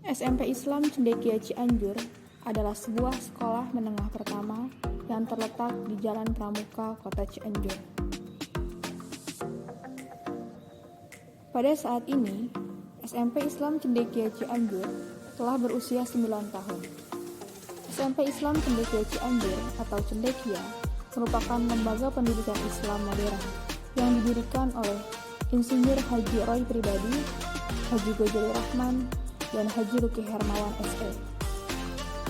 SMP Islam Cendekia Cianjur adalah sebuah sekolah menengah pertama yang terletak di Jalan Pramuka, Kota Cianjur. Pada saat ini, SMP Islam Cendekia Cianjur telah berusia 9 tahun. SMP Islam Cendekia Cianjur atau Cendekia merupakan lembaga pendidikan Islam modern yang didirikan oleh Insinyur Haji Roy Pribadi, Haji Gojali Rahman, dan Haji Luki Hermawan SE.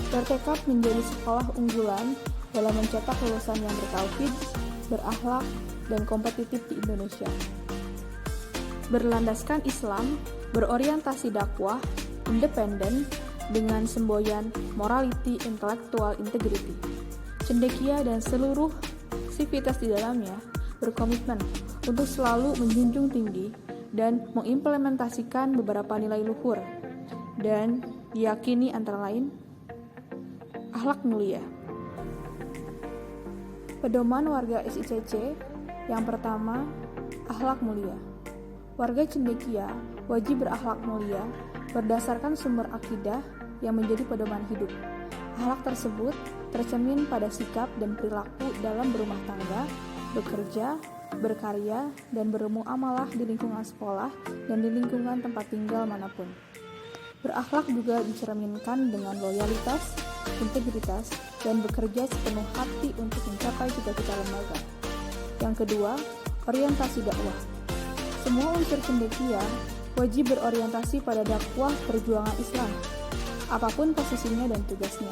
Bertekad menjadi sekolah unggulan dalam mencetak lulusan yang bertauhid, berakhlak, dan kompetitif di Indonesia. Berlandaskan Islam, berorientasi dakwah, independen, dengan semboyan morality, intellectual integrity. Cendekia dan seluruh sivitas di dalamnya berkomitmen untuk selalu menjunjung tinggi dan mengimplementasikan beberapa nilai luhur dan diyakini antara lain akhlak mulia. Pedoman warga SICC yang pertama, akhlak mulia. Warga Cendekia wajib berakhlak mulia berdasarkan sumber akidah yang menjadi pedoman hidup. Akhlak tersebut tercermin pada sikap dan perilaku dalam berumah tangga, bekerja, berkarya, dan bermuamalah di lingkungan sekolah dan di lingkungan tempat tinggal manapun. Berakhlak juga dicerminkan dengan loyalitas, integritas, dan bekerja sepenuh hati untuk mencapai cita-cita lembaga. Yang kedua, orientasi dakwah. Semua unsur Cendekia wajib berorientasi pada dakwah perjuangan Islam, apapun posisinya dan tugasnya.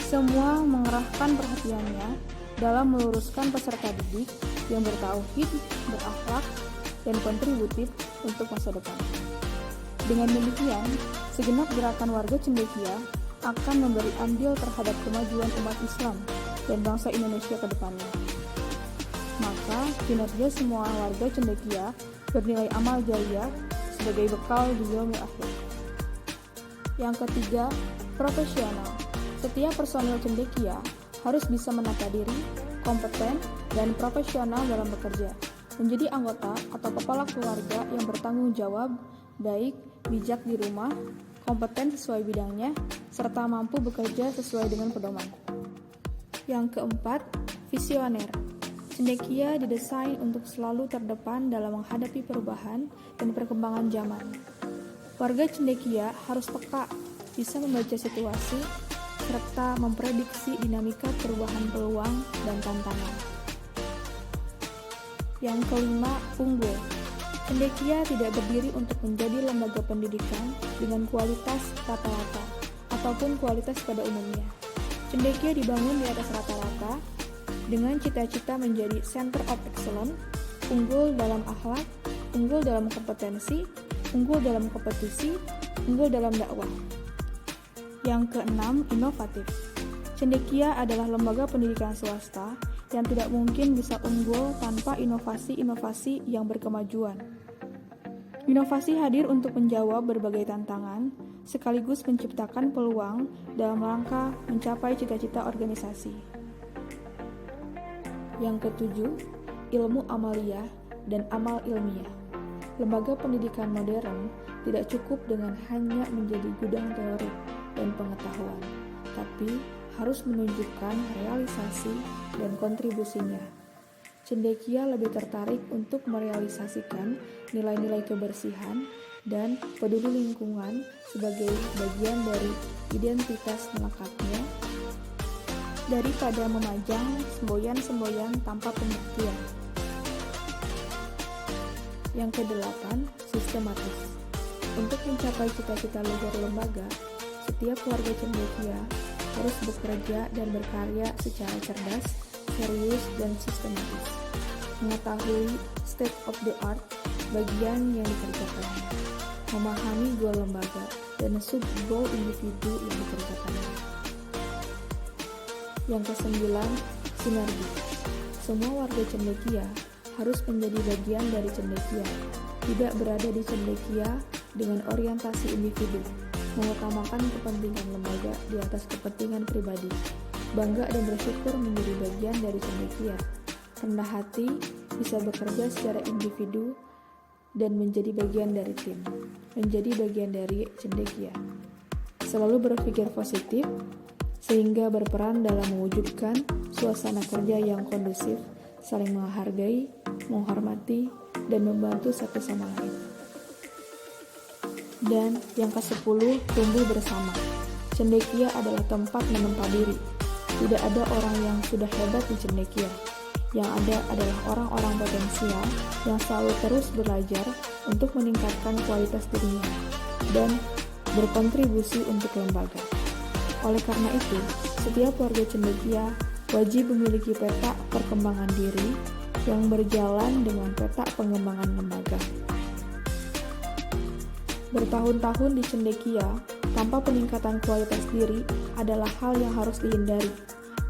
Semua mengerahkan perhatiannya dalam meluruskan peserta didik yang bertauhid, berakhlak, dan kontributif untuk masa depan. Dengan demikian, segenap gerakan warga Cendekia akan memberi andil terhadap kemajuan umat Islam dan bangsa Indonesia ke depannya. Maka, kinerja semua warga Cendekia bernilai amal jariah sebagai bekal di yaumil akhir. Yang ketiga, profesional. Setiap personil Cendekia harus bisa menata diri, kompeten, dan profesional dalam bekerja, menjadi anggota atau kepala keluarga yang bertanggung jawab, baik, bijak di rumah, kompeten sesuai bidangnya, serta mampu bekerja sesuai dengan pedoman. Yang keempat, visioner. Cendekia didesain untuk selalu terdepan dalam menghadapi perubahan dan perkembangan zaman. Warga Cendekia harus peka, bisa membaca situasi, serta memprediksi dinamika perubahan peluang dan tantangan. Yang kelima, unggul. Cendekia tidak berdiri untuk menjadi lembaga pendidikan dengan kualitas rata-rata ataupun kualitas pada umumnya. Cendekia dibangun di atas rata-rata dengan cita-cita menjadi center of excellence, unggul dalam akhlak, unggul dalam kompetensi, unggul dalam kompetisi, unggul dalam dakwah. Yang keenam, inovatif. Cendekia adalah lembaga pendidikan swasta yang tidak mungkin bisa unggul tanpa inovasi-inovasi yang berkemajuan. Inovasi hadir untuk menjawab berbagai tantangan, sekaligus menciptakan peluang dalam rangka mencapai cita-cita organisasi. Yang ketujuh, ilmu amaliyah dan amal ilmiah. Lembaga pendidikan modern tidak cukup dengan hanya menjadi gudang teori dan pengetahuan, tapi harus menunjukkan realisasi dan kontribusinya. Cendekia lebih tertarik untuk merealisasikan nilai-nilai kebersihan dan peduli lingkungan sebagai bagian dari identitas melekatnya daripada memajang semboyan-semboyan tanpa pembuktian. Yang kedelapan, sistematis. Untuk mencapai cita-cita luhur lembaga, setiap warga Cendekia harus bekerja dan berkarya secara cerdas, serius, dan sistematis. Mengetahui state of the art bagian yang dikerjakannya, memahami goal lembaga dan sub-goal individu yang dikerjakannya. Yang kesembilan, sinergi. Semua warga Cendekia harus menjadi bagian dari Cendekia, tidak berada di Cendekia dengan orientasi individu, mengutamakan kepentingan lembaga di atas kepentingan pribadi, bangga dan bersyukur menjadi bagian dari Cendekia, rendah hati, bisa bekerja secara individu, dan menjadi bagian dari tim, menjadi bagian dari cendekia. Selalu berpikir positif, sehingga berperan dalam mewujudkan suasana kerja yang kondusif, saling menghargai, menghormati, dan membantu satu sama lain. Dan yang ke-10, tumbuh bersama. Cendekia adalah tempat menempa diri. Tidak ada orang yang sudah hebat di cendekia. Yang ada adalah orang-orang potensial yang selalu terus belajar untuk meningkatkan kualitas dirinya dan berkontribusi untuk lembaga. Oleh karena itu, setiap warga cendekia wajib memiliki peta perkembangan diri yang berjalan dengan peta pengembangan lembaga. Bertahun-tahun di cendekia tanpa peningkatan kualitas diri adalah hal yang harus dihindari.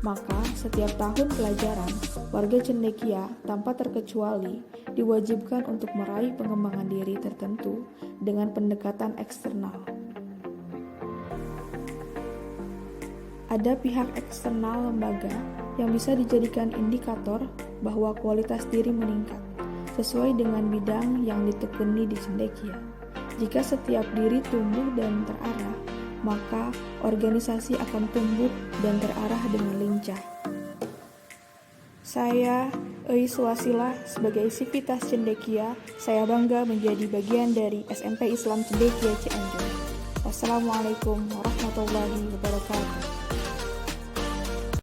Maka, setiap tahun pelajaran, warga cendekia tanpa terkecuali diwajibkan untuk meraih pengembangan diri tertentu dengan pendekatan eksternal. Ada pihak eksternal lembaga yang bisa dijadikan indikator bahwa kualitas diri meningkat, sesuai dengan bidang yang ditekuni di cendekia. Jika setiap diri tumbuh dan terarah, maka organisasi akan tumbuh dan terarah dengan lincah. Saya, Eis Wasilah, sebagai Sivitas Cendekia, saya bangga menjadi bagian dari SMP Islam Cendekia Cianjur. Wassalamualaikum warahmatullahi wabarakatuh.